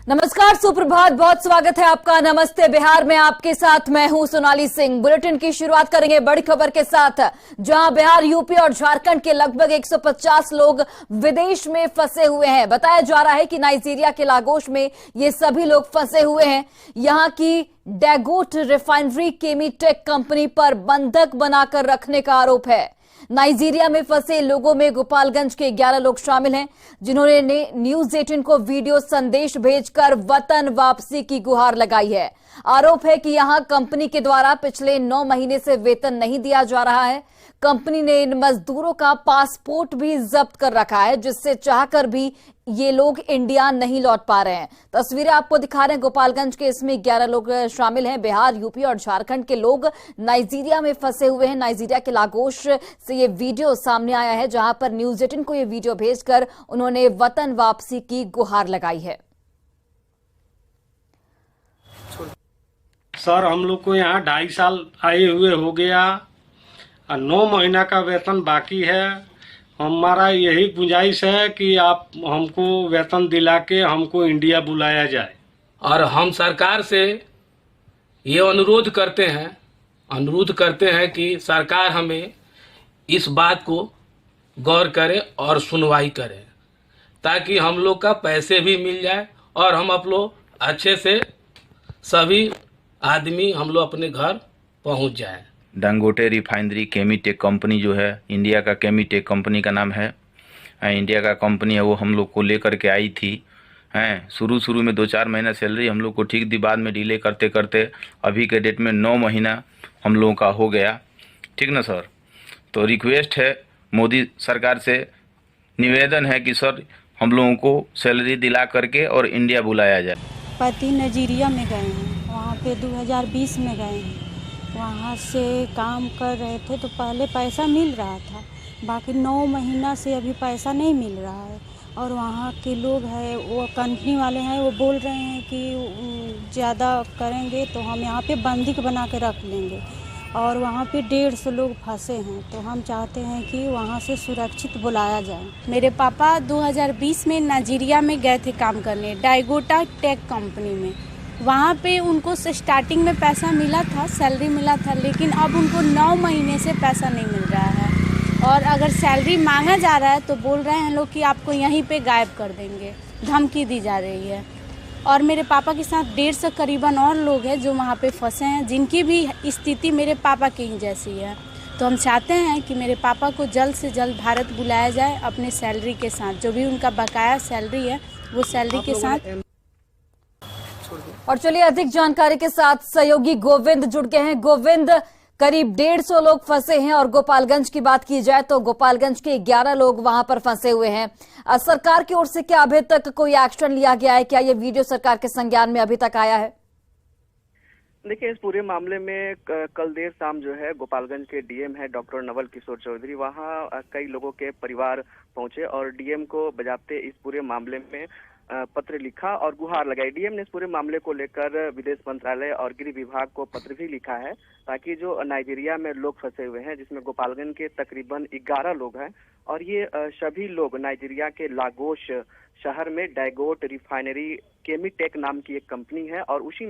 नमस्कार, सुप्रभात, बहुत स्वागत है आपका नमस्ते बिहार में। आपके साथ मैं हूं सोनाली सिंह। बुलेटिन की शुरुआत करेंगे बड़ी खबर के साथ, जहां बिहार, यूपी और झारखंड के लगभग 150 लोग विदेश में फंसे हुए हैं। बताया जा रहा है कि नाइजीरिया के लागोस में ये सभी लोग फंसे हुए हैं। यहां की डैगोट रिफाइनरी केमीटेक कंपनी पर बंधक बनाकर रखने का आरोप है। नाइजीरिया में फंसे लोगों में गोपालगंज के 11 लोग शामिल हैं, जिन्होंने न्यूज 18 को वीडियो संदेश भेजकर वतन वापसी की गुहार लगाई है। आरोप है कि यहां कंपनी के द्वारा पिछले 9 महीने से वेतन नहीं दिया जा रहा है। कंपनी ने इन मजदूरों का पासपोर्ट भी जब्त कर रखा है, जिससे चाहकर भी ये लोग इंडिया नहीं लौट पा रहे हैं। तस्वीरें आपको दिखा रहे हैं गोपालगंज के, इसमें 11 लोग शामिल हैं। बिहार, यूपी और झारखंड के लोग नाइजीरिया में फंसे हुए हैं। नाइजीरिया के लागोस से ये वीडियो सामने आया है, जहां पर न्यूज 18 को ये वीडियो भेजकर उन्होंने वतन वापसी की गुहार लगाई है। सर, हम लोग को यहाँ 2.5 साल आए हुए हो गया और 9 महीना का वेतन बाकी है। हमारा यही गुंजाइश है कि आप हमको वेतन दिला के हमको इंडिया बुलाया जाए। और हम सरकार से ये अनुरोध करते हैं कि सरकार हमें इस बात को गौर करे और सुनवाई करे, ताकि हम लोग का पैसे भी मिल जाए और हम आप लोग अच्छे से सभी आदमी हम लोग अपने घर पहुंच जाए। डैंगोटे रिफाइनरी केमीटेक कंपनी जो है, इंडिया का केमीटेक कंपनी का नाम है। इंडिया का कंपनी है, वो हम लोग को लेकर के आई थी। हैं शुरू में 2-4 महीना सैलरी हम लोग को ठीक दी, बाद में डिले करते करते अभी के डेट में 9 महीना हम लोगों का हो गया। ठीक ना सर? तो रिक्वेस्ट है मोदी सरकार से, निवेदन है कि सर हम लोगों को सैलरी दिला करके और इंडिया बुलाया जाए। पति नाइजीरिया में गए हैं, वहाँ पे 2020 में गए हैं। वहाँ से काम कर रहे थे तो पहले पैसा मिल रहा था, बाकी 9 महीना से अभी पैसा नहीं मिल रहा है। और वहाँ के लोग हैं, वो कंपनी वाले हैं, वो बोल रहे हैं कि ज़्यादा करेंगे तो हम यहाँ पे बंदिक बना के रख लेंगे। और वहाँ पे 150 लोग फंसे हैं, तो हम चाहते हैं कि वहाँ से सुरक्षित बुलाया जाए। मेरे पापा 2020 में नाइजीरिया में गए थे काम करने, डाइगोटा टेक कंपनी में। वहाँ पे उनको स्टार्टिंग में पैसा मिला था, सैलरी मिला था, लेकिन अब उनको 9 महीने से पैसा नहीं मिल रहा है। और अगर सैलरी मांगा जा रहा है तो बोल रहे हैं लोग कि आपको यहीं पे गायब कर देंगे, धमकी दी जा रही है। और मेरे पापा के साथ 150 करीबन और लोग हैं जो वहाँ पे फंसे हैं, जिनकी भी स्थिति मेरे पापा की ही जैसी है। तो हम चाहते हैं कि मेरे पापा को जल्द से जल्द भारत बुलाया जाए अपने सैलरी के साथ, जो भी उनका बकाया सैलरी है वो सैलरी के साथ। और चलिए अधिक जानकारी के साथ सहयोगी गोविंद जुड़ गए हैं। गोविंद, करीब 150 लोग फंसे हैं और गोपालगंज की बात की जाए तो गोपालगंज के 11 लोग वहां पर फंसे हुए हैं। सरकार की ओर से क्या अभी तक कोई एक्शन लिया गया है? क्या ये वीडियो सरकार के संज्ञान में अभी तक आया है? देखिए, इस पूरे मामले में कल देर शाम जो है गोपालगंज के डीएम है डॉक्टर नवल किशोर चौधरी, वहां कई लोगों के परिवार पहुंचे और डीएम को बजाते इस पूरे मामले में पत्र लिखा और गुहार लगाई। डीएम ने इस पूरे मामले को लेकर विदेश मंत्रालय और गृह विभाग को पत्र भी लिखा है, ताकि जो नाइजीरिया में लोग फंसे हुए हैं, जिसमें गोपालगंज के तकरीबन 11 लोग हैं, और ये सभी लोग नाइजीरिया के लागोस शहर में डैगोट रिफाइनरी केमीटेक नाम की एक कंपनी है और उसी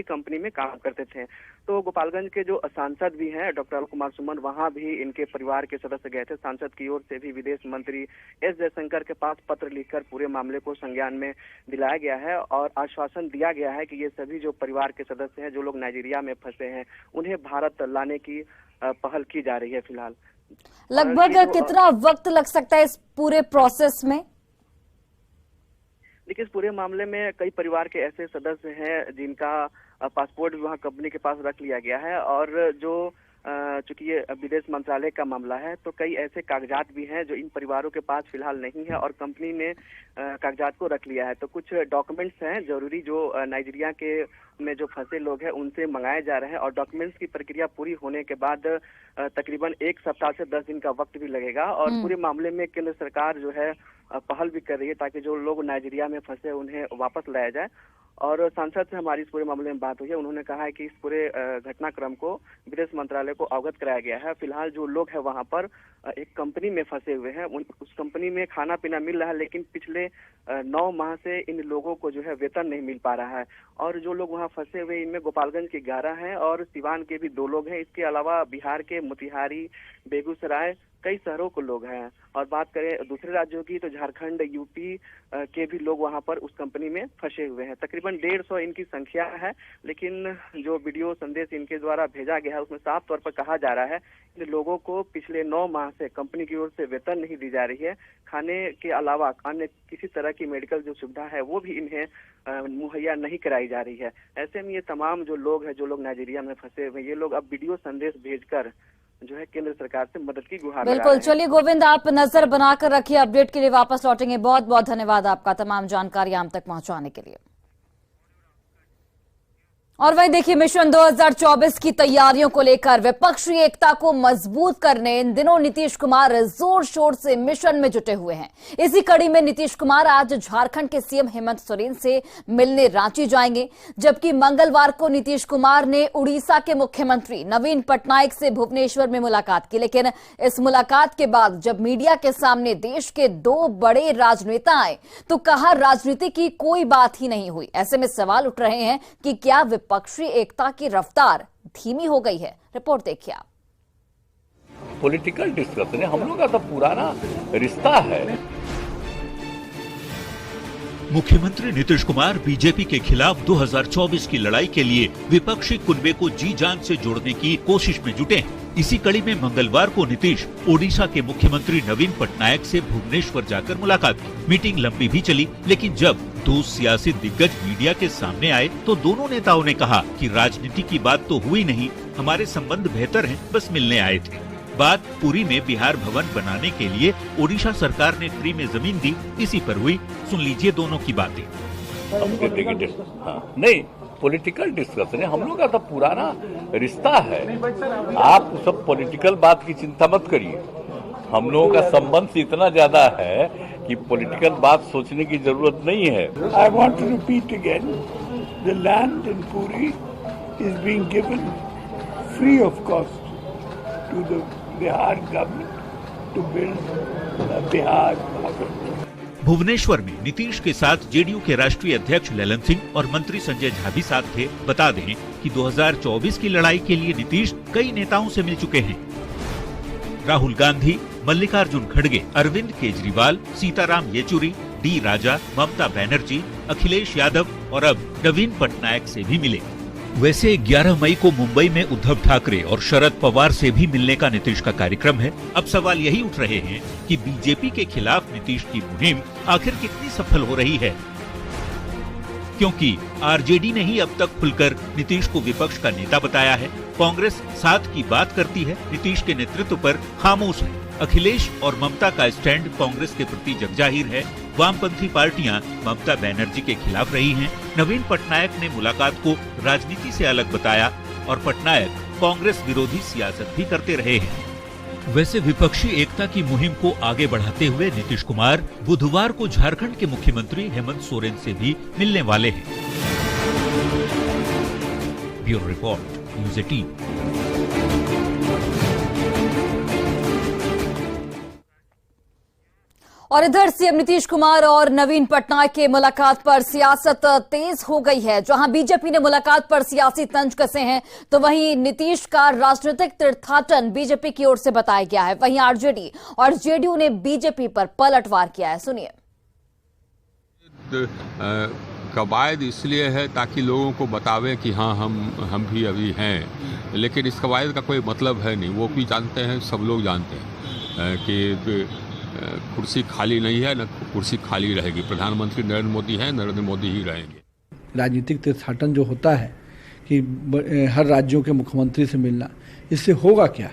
कंपनी में काम करते थे। तो गोपालगंज के जो सांसद भी हैं डॉक्टर अरुण कुमार सुमन, वहां भी इनके परिवार के सदस्य गए थे। सांसद की ओर से भी विदेश मंत्री एस जयशंकर के पास पत्र लिखकर पूरे मामले को संज्ञान में दिलाया गया है और आश्वासन दिया गया है कि ये सभी जो परिवार के सदस्य हैं, जो लोग नाइजीरिया में फंसे हैं, उन्हें भारत लाने की पहल की जा रही है। फिलहाल लगभग कितना वक्त लग सकता है इस पूरे प्रोसेस में? देखिए, इस पूरे मामले में कई परिवार के ऐसे सदस्य हैं जिनका पासपोर्ट भी वहाँ कंपनी के पास रख लिया गया है, और जो चूंकि ये विदेश मंत्रालय का मामला है तो कई ऐसे कागजात भी हैं जो इन परिवारों के पास फिलहाल नहीं है और कंपनी ने कागजात को रख लिया है। तो कुछ डॉक्यूमेंट्स हैं जरूरी जो नाइजीरिया के में जो फंसे लोग हैं उनसे मंगाए जा रहे हैं, और डॉक्यूमेंट्स की प्रक्रिया पूरी होने के बाद तकरीबन 1 सप्ताह से 10 दिन का वक्त भी लगेगा। और पूरे मामले में केंद्र सरकार जो है पहल भी कर रही है ताकि जो लोग नाइजीरिया में फंसे उन्हें वापस लाया जाए। और सांसद से हमारी इस पूरे मामले में बात हुई है, उन्होंने कहा है कि इस पूरे घटनाक्रम को विदेश मंत्रालय को अवगत कराया गया है। फिलहाल जो लोग हैं वहां पर एक कंपनी में फंसे हुए हैं। उस कंपनी में खाना पीना मिल रहा है, लेकिन पिछले 9 माह से इन लोगों को जो है वेतन नहीं मिल पा रहा है। और जो लोग वहां फंसे हुए इनमें गोपालगंज के 11 हैं और सिवान के भी 2 लोग हैं। इसके अलावा बिहार के मोतिहारी, बेगूसराय, कई शहरों के लोग हैं। और बात करें दूसरे राज्यों की तो झारखंड, यूपी के भी लोग वहां पर उस कंपनी में फंसे हुए हैं। तकरीबन 150 इनकी संख्या है, लेकिन जो वीडियो संदेश इनके द्वारा भेजा गया है उसमें साफ तौर पर कहा जा रहा है इन लोगों को पिछले 9 माह से कंपनी की ओर से वेतन नहीं दी जा रही है। खाने के अलावा अन्य किसी तरह की मेडिकल जो सुविधा है वो भी इन्हें मुहैया नहीं कराई जा रही है। ऐसे में ये तमाम जो लोग हैं, जो लोग नाइजीरिया में फंसे हुए, ये लोग अब वीडियो संदेश भेजकर जो है केंद्र सरकार से मदद की गुहार लगा रहे हैं। बिल्कुल, चलिए गोविंद, आप नजर बनाकर रखिए, अपडेट के लिए वापस लौटेंगे। बहुत बहुत धन्यवाद आपका तमाम जानकारी हम तक पहुंचाने के लिए। और वहीं देखिए, मिशन 2024 की तैयारियों को लेकर विपक्षी एकता को मजबूत करने इन दिनों नीतीश कुमार जोर शोर से मिशन में जुटे हुए हैं। इसी कड़ी में नीतीश कुमार आज झारखंड के सीएम हेमंत सोरेन से मिलने रांची जाएंगे, जबकि मंगलवार को नीतीश कुमार ने उड़ीसा के मुख्यमंत्री नवीन पटनायक से भुवनेश्वर में मुलाकात की। लेकिन इस मुलाकात के बाद जब मीडिया के सामने देश के 2 बड़े राजनेता आए तो कहा राजनीति की कोई बात ही नहीं हुई। ऐसे में सवाल उठ रहे हैं कि क्या विपक्षी एकता की रफ्तार धीमी हो गई है? रिपोर्ट देखिए आप। पॉलिटिकल डिस्कशन है, हम लोग का तो पुराना रिश्ता है। मुख्यमंत्री नीतीश कुमार बीजेपी के खिलाफ 2024 की लड़ाई के लिए विपक्षी कुनबे को जी जान से जोड़ने की कोशिश में जुटे हैं। इसी कड़ी में मंगलवार को नीतीश ओडिशा के मुख्यमंत्री नवीन पटनायक से भुवनेश्वर जाकर मुलाकात की। मीटिंग लंबी भी चली, लेकिन जब 2 सियासी दिग्गज मीडिया के सामने आए तो दोनों नेताओं ने कहा कि राजनीति की बात तो हुई नहीं, हमारे संबंध बेहतर हैं, बस मिलने आए थे। बात पुरी में बिहार भवन बनाने के लिए ओडिशा सरकार ने फ्री में जमीन दी, इसी पर हुई। सुन लीजिए दोनों की बातें। नहीं, पॉलिटिकल डिस्कशन है, हम लोग का तो पुराना रिश्ता है। आप सब पॉलिटिकल बात की चिंता मत करिए। हम लोगों का संबंध इतना ज्यादा है कि पॉलिटिकल बात सोचने की जरूरत नहीं है। I want to repeat again, the land in Puri is being given free of cost to the Bihar government to build Bihar Bhavan. Bhubaneswar में नीतीश के साथ जेडीयू के राष्ट्रीय अध्यक्ष ललन सिंह और मंत्री संजय झा भी साथ थे। बता दें कि 2024 की लड़ाई के लिए नीतीश कई नेताओं से मिल चुके हैं। राहुल गांधी, मल्लिकार्जुन खड़गे, अरविंद केजरीवाल, सीताराम येचुरी, डी राजा, ममता बनर्जी, अखिलेश यादव और अब नवीन पटनायक से भी मिले। वैसे 11 मई को मुंबई में उद्धव ठाकरे और शरद पवार से भी मिलने का नीतीश का कार्यक्रम है। अब सवाल यही उठ रहे हैं कि बीजेपी के खिलाफ नीतीश की मुहिम आखिर कितनी सफल हो रही है, क्योंकि आरजेडी ने ही अब तक खुलकर नीतीश को विपक्ष का नेता बताया है। कांग्रेस साथ की बात करती है, नीतीश के नेतृत्व पर खामोश है। अखिलेश और ममता का स्टैंड कांग्रेस के प्रति जगजाहिर है। वामपंथी पार्टियां ममता बनर्जी के खिलाफ रही हैं। नवीन पटनायक ने मुलाकात को राजनीति से अलग बताया और पटनायक कांग्रेस विरोधी सियासत भी करते रहे हैं। वैसे विपक्षी एकता की मुहिम को आगे बढ़ाते हुए नीतीश कुमार बुधवार को झारखंड के मुख्यमंत्री हेमंत सोरेन से भी मिलने वाले हैं। Bureau report, news 18। और इधर सीएम नीतीश कुमार और नवीन पटनायक के मुलाकात पर सियासत तेज हो गई है। जहां बीजेपी ने मुलाकात पर सियासी तंज कसे हैं, तो वहीं नीतीश का राजनीतिक तीर्थाटन बीजेपी की ओर से बताया गया है। वहीं आरजेडी और जेडीयू ने बीजेपी पर पलटवार किया है। सुनिए। कवायद इसलिए है ताकि लोगों को बतावे कि हाँ हम भी अभी हैं, लेकिन इस कवायद का कोई मतलब है नहीं। वो भी जानते हैं, सब लोग जानते हैं कि कुर्सी खाली नहीं है, न कुर्सी खाली रहेगी। प्रधानमंत्री नरेंद्र मोदी हैं, नरेंद्र मोदी ही रहेंगे। राजनीतिक तीर्थाटन जो होता है कि हर राज्यों के मुख्यमंत्री से मिलना, इससे होगा क्या?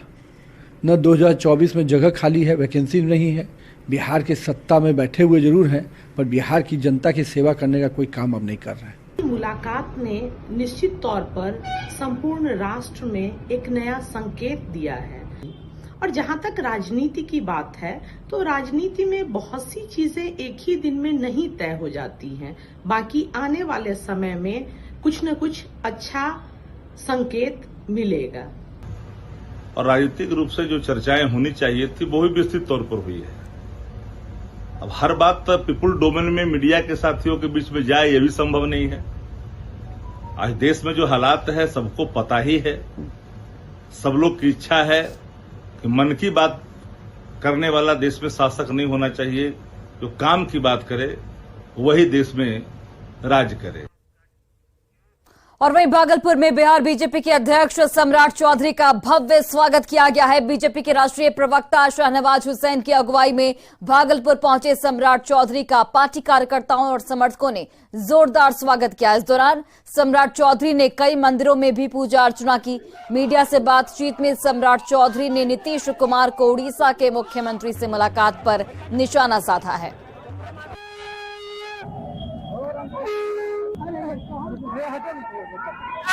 न 2024 में जगह खाली है, वैकेंसी नहीं है। बिहार के सत्ता में बैठे हुए जरूर हैं, पर बिहार की जनता की सेवा करने का कोई काम अब नहीं कर रहे हैं। मुलाकात ने निश्चित तौर पर संपूर्ण राष्ट्र में एक नया संकेत दिया है। और जहां तक राजनीति की बात है, तो राजनीति में बहुत सी चीजें एक ही दिन में नहीं तय हो जाती हैं। बाकी आने वाले समय में कुछ न कुछ अच्छा संकेत मिलेगा। और राजनीतिक रूप से जो चर्चाएं होनी चाहिए थी वो भी विस्तृत तौर पर हुई है। अब हर बात पीपुल डोमेन में मीडिया के साथियों के बीच में जाए ये भी संभव नहीं है। आज देश में जो हालात है सबको पता ही है। सब लोग की इच्छा है कि मन की बात करने वाला देश में शासक नहीं होना चाहिए, जो काम की बात करे वही देश में राज करे। और वहीं भागलपुर में बिहार बीजेपी के अध्यक्ष सम्राट चौधरी का भव्य स्वागत किया गया है। बीजेपी के राष्ट्रीय प्रवक्ता शाहनवाज हुसैन की अगुवाई में भागलपुर पहुंचे सम्राट चौधरी का पार्टी कार्यकर्ताओं और समर्थकों ने जोरदार स्वागत किया। इस दौरान सम्राट चौधरी ने कई मंदिरों में भी पूजा अर्चना की। मीडिया से बातचीत में सम्राट चौधरी ने नीतीश कुमार को उड़ीसा के मुख्यमंत्री से मुलाकात पर निशाना साधा है।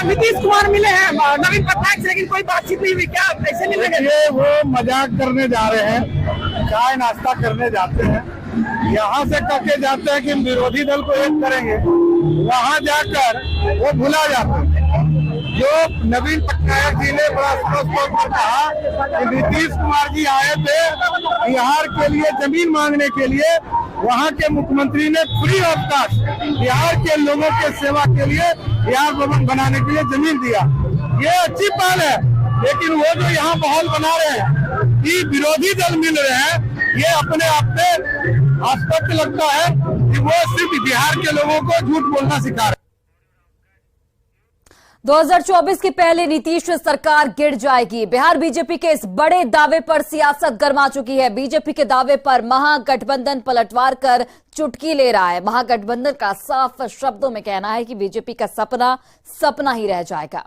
नीतीश कुमार मिले हैं नवीन पटनायक से, लेकिन कोई बातचीत नहीं हुई। क्या कैसे मिलेंगे? वो मजाक करने जा रहे हैं, चाय नाश्ता करने जाते हैं, यहाँ से कहके जाते हैं कि विरोधी दल को एक करेंगे, वहाँ जाकर वो भुला जाते हैं। जो नवीन पटनायक जी ने बड़ा स्पष्ट तौर पर कहा कि नीतीश कुमार जी आए थे बिहार के लिए जमीन मांगने के लिए, वहाँ के मुख्यमंत्री ने फ्री ऑफ कास्ट बिहार के लोगों के सेवा के लिए बिहार भवन बनाने के लिए जमीन दिया। ये अच्छी पहल है, लेकिन वो जो यहाँ माहौल बना रहे हैं कि विरोधी दल मिल रहे हैं, ये अपने आप में आश्चर्य लगता है कि वो सिर्फ बिहार के लोगों को झूठ बोलना सिखा रहे हैं। 2024 की पहले नीतीश सरकार गिर जाएगी। बिहार बीजेपी के इस बड़े दावे पर सियासत गर्मा चुकी है। बीजेपी के दावे पर महागठबंधन पलटवार कर चुटकी ले रहा है। महागठबंधन का साफ शब्दों में कहना है कि बीजेपी का सपना सपना ही रह जाएगा।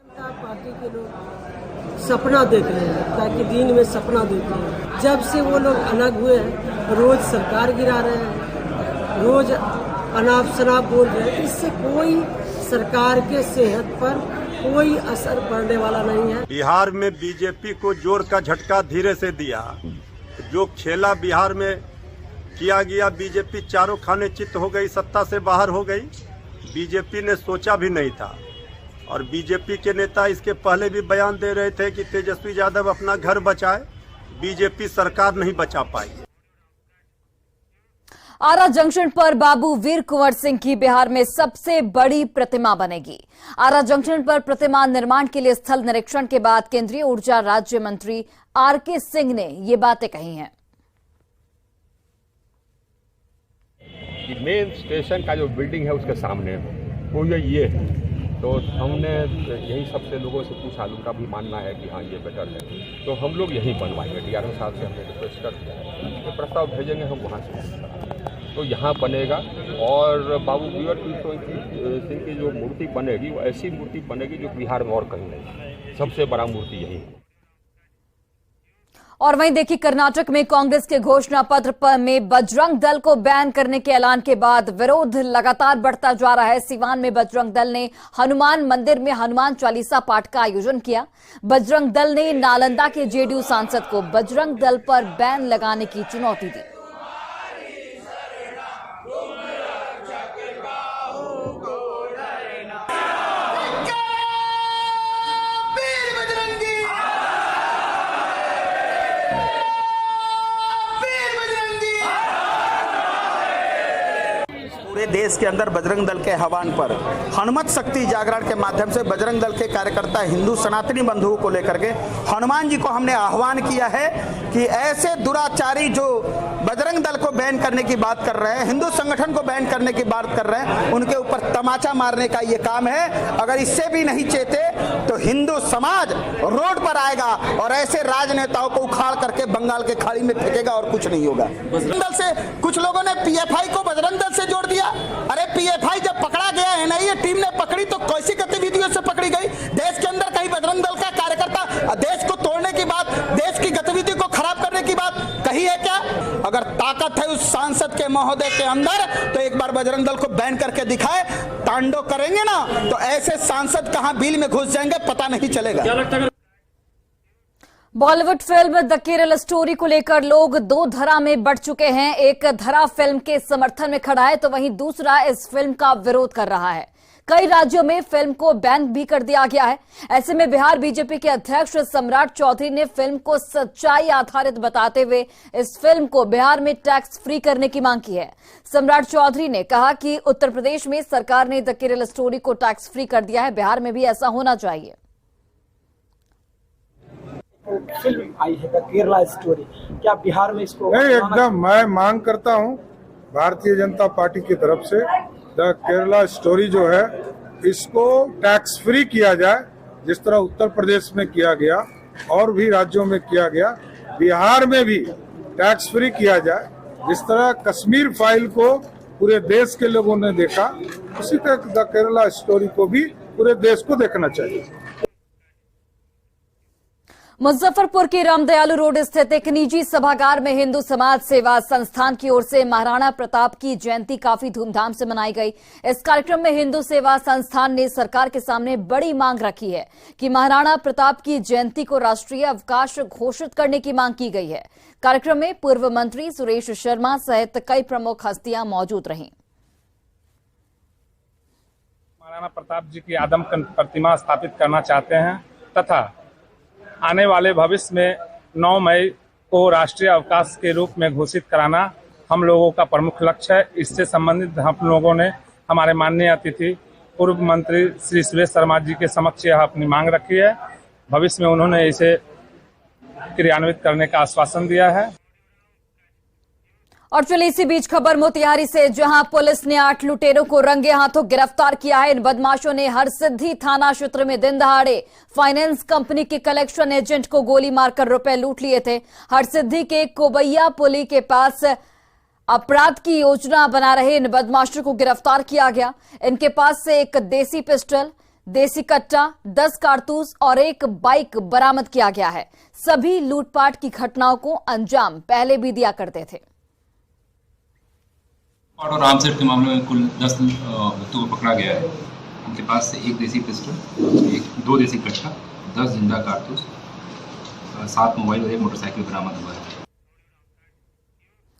पार्टी के लोग सपना देख रहे हैं, ताकि दिन में सपना देते हैं। जब से वो लोग अलग हुए हैं, रोज सरकार गिरा रहे हैं, रोज अनाप शनाप बोल रहे हैं। इससे कोई सरकार के सेहत पर कोई असर पड़ने वाला नहीं है। बिहार में बीजेपी को जोर का झटका धीरे से दिया। जो खेला बिहार में किया गया, बीजेपी चारों खाने चित्त हो गई, सत्ता से बाहर हो गई। बीजेपी ने सोचा भी नहीं था, और बीजेपी के नेता इसके पहले भी बयान दे रहे थे कि तेजस्वी यादव अपना घर बचाए, बीजेपी सरकार नहीं बचा पाई। आरा जंक्शन पर बाबू वीर कुंवर सिंह की बिहार में सबसे बड़ी प्रतिमा बनेगी। आरा जंक्शन पर प्रतिमा निर्माण के लिए स्थल निरीक्षण के बाद केंद्रीय ऊर्जा राज्य मंत्री आर.के. सिंह ने ये बातें कही हैं। मेन स्टेशन का जो बिल्डिंग है उसके सामने वो ये है, तो हमने यही सबसे लोगों से पूछा, उनका भी मानना है कि हाँ ये बेटर है, तो हम लोग यहीं बनवाएंगे। डीआरएम साहब से हमने रिक्वेस्ट कर दिया है, तो प्रस्ताव भेजेंगे हम वहाँ से, तो यहाँ बनेगा। और बाबू वीर सिंह की जो मूर्ति बनेगी वो ऐसी मूर्ति बनेगी जो बिहार में और कहीं नहीं, सबसे बड़ा मूर्ति यही है। और वहीं देखिए, कर्नाटक में कांग्रेस के घोषणा पत्र में बजरंग दल को बैन करने के ऐलान के बाद विरोध लगातार बढ़ता जा रहा है। सिवान में बजरंग दल ने हनुमान मंदिर में हनुमान चालीसा पाठ का आयोजन किया। बजरंग दल ने नालंदा के जेडीयू सांसद को बजरंग दल पर बैन लगाने की चुनौती दी। पूरे देश के अंदर बजरंग दल के आह्वान पर हनुमत शक्ति जागरण के माध्यम से बजरंग दल के कार्यकर्ता हिंदू सनातनी बंधुओं को लेकर के हनुमान जी को हमने आह्वान किया है कि ऐसे दुराचारी जो बजरंग दल को बैन करने की बात कर रहे हैं, हिंदू संगठन को बैन करने की बात कर रहे हैं, उनके ऊपर तमाचा मारने का ये काम है। अगर इससे भी नहीं चेते तो हिंदू समाज रोड पर आएगा और ऐसे राजनेताओं को उखाड़ करके बंगाल के खाड़ी में फेंकेगा और कुछ नहीं होगा। बजरंग दल से कुछ लोगों ने पीएफआई को बजरंग दल से जोड़ दिया। अरे पीएफआई जब पकड़ा गया, एनआईए टीम ने पकड़ी तो कैसी गतिविधियों से पकड़ी गई? देश के अंदर कहीं बजरंग दल का कार्यकर्ता देश को तोड़ने की बात, देश की गतिविधि को खराब करने की बात कही है क्या? अगर ताकत है उस सांसद के महोदय के अंदर तो एक बार बजरंग दल को बैन करके दिखाए। तांडव करेंगे ना तो ऐसे सांसद कहां बिल में घुस जाएंगे पता नहीं चलेगा। Bollywood film the Kerala story को लेकर लोग दो धरा में बढ़ चुके हैं। एक धरा फिल्म के समर्थन में खड़ा है तो वहीं दूसरा इस फिल्म का विरोध कर रहा है। कई राज्यों में फिल्म को बैन भी कर दिया गया है। ऐसे में बिहार बीजेपी के अध्यक्ष सम्राट चौधरी ने फिल्म को सच्चाई आधारित बताते हुए इस फिल्म को बिहार में टैक्स फ्री करने की मांग की है। सम्राट चौधरी ने कहा कि उत्तर प्रदेश में सरकार ने द केरला स्टोरी को टैक्स फ्री कर दिया है, बिहार में भी ऐसा होना चाहिए। फिल्म आई है द केरला स्टोरी, क्या बिहार में इसको नहीं, एकदम मैं मांग करता हूं भारतीय जनता पार्टी की तरफ से द केरला स्टोरी जो है इसको टैक्स फ्री किया जाए, जिस तरह उत्तर प्रदेश में किया गया और भी राज्यों में किया गया, बिहार में भी टैक्स फ्री किया जाए। जिस तरह कश्मीर फाइल को पूरे देश के लोगों ने देखा, उसी तरह द केरला स्टोरी को भी पूरे देश को देखना चाहिए। मुजफ्फरपुर के रामदयालु रोड स्थित एक निजी सभागार में हिंदू समाज सेवा संस्थान की ओर से महाराणा प्रताप की जयंती काफी धूमधाम से मनाई गई। इस कार्यक्रम में हिंदू सेवा संस्थान ने सरकार के सामने बड़ी मांग रखी है कि महाराणा प्रताप की जयंती को राष्ट्रीय अवकाश घोषित करने की मांग की गई है। कार्यक्रम में पूर्व मंत्री सुरेश शर्मा सहित कई प्रमुख हस्तियां मौजूद रहीं। महाराणा प्रताप जी की आदम प्रतिमा स्थापित करना चाहते हैं तथा आने वाले भविष्य में 9 मई को राष्ट्रीय अवकाश के रूप में घोषित कराना हम लोगों का प्रमुख लक्ष्य है। इससे संबंधित हम लोगों ने हमारे माननीय अतिथि पूर्व मंत्री श्री सुरेश शर्मा जी के समक्ष यह अपनी मांग रखी है। भविष्य में उन्होंने इसे क्रियान्वित करने का आश्वासन दिया है। और चलिए इसी बीच खबर मोतिहारी से, जहां पुलिस ने 8 लुटेरों को रंगे हाथों गिरफ्तार किया है। इन बदमाशों ने हरसिद्धि थाना क्षेत्र में दिन दहाड़े फाइनेंस कंपनी के कलेक्शन एजेंट को गोली मारकर रुपए लूट लिए थे। हरसिद्धि के कोबैया पुली के पास अपराध की योजना बना रहे इन बदमाशों को गिरफ्तार किया गया। इनके पास से एक देसी पिस्टल, देसी कट्टा, 10 कारतूस और एक बाइक बरामद किया गया है। सभी लूटपाट की घटनाओं को अंजाम पहले भी दिया करते थे। और रामसेठ के मामले में कुल 10 व्यक्तियों को पकड़ा गया है। उनके पास से एक देसी पिस्टल, 2 देसी कट्टा, 10 जिंदा कारतूस, 7 मोबाइल और 1 मोटरसाइकिल बरामद हुआ है।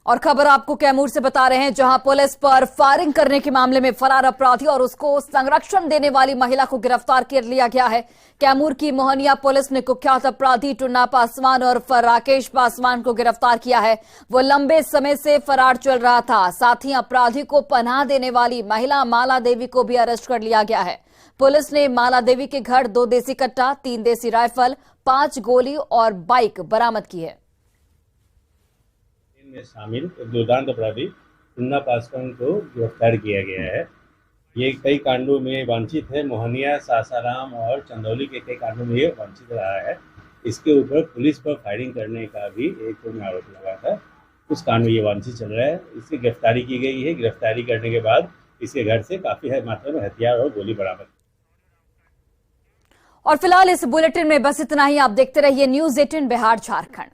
और खबर आपको कैमूर से बता रहे हैं, जहां पुलिस पर फायरिंग करने के मामले में फरार अपराधी और उसको संरक्षण देने वाली महिला को गिरफ्तार कर लिया गया है। कैमूर की मोहनिया पुलिस ने कुख्यात अपराधी टुन्ना पासवान और राकेश पासवान को गिरफ्तार किया है। वो लंबे समय से फरार चल रहा था। साथ ही अपराधी को पनाह देने वाली महिला माला देवी को भी अरेस्ट कर लिया गया है। पुलिस ने माला देवी के घर 2 देसी कट्टा, 3 देसी राइफल, 5 गोली और बाइक बरामद की है। में शामिल दुर्दांत अपराधी टुन्ना पासवान को गिरफ्तार किया गया है। ये कई कांडों में वांछित है। मोहनिया, सासाराम और चंदौली के कई कांडों में ये वांछित रहा है। इसके ऊपर पुलिस पर फायरिंग करने का भी एक आरोप लगा था। उस कांड में ये वांछित चल रहा है। इसकी गिरफ्तारी की गई है। गिरफ्तारी करने के बाद इसके घर से काफी मात्रा में हथियार और गोली बरामद। और फिलहाल इस बुलेटिन में बस इतना ही। आप देखते रहिए न्यूज़ 18 बिहार झारखंड।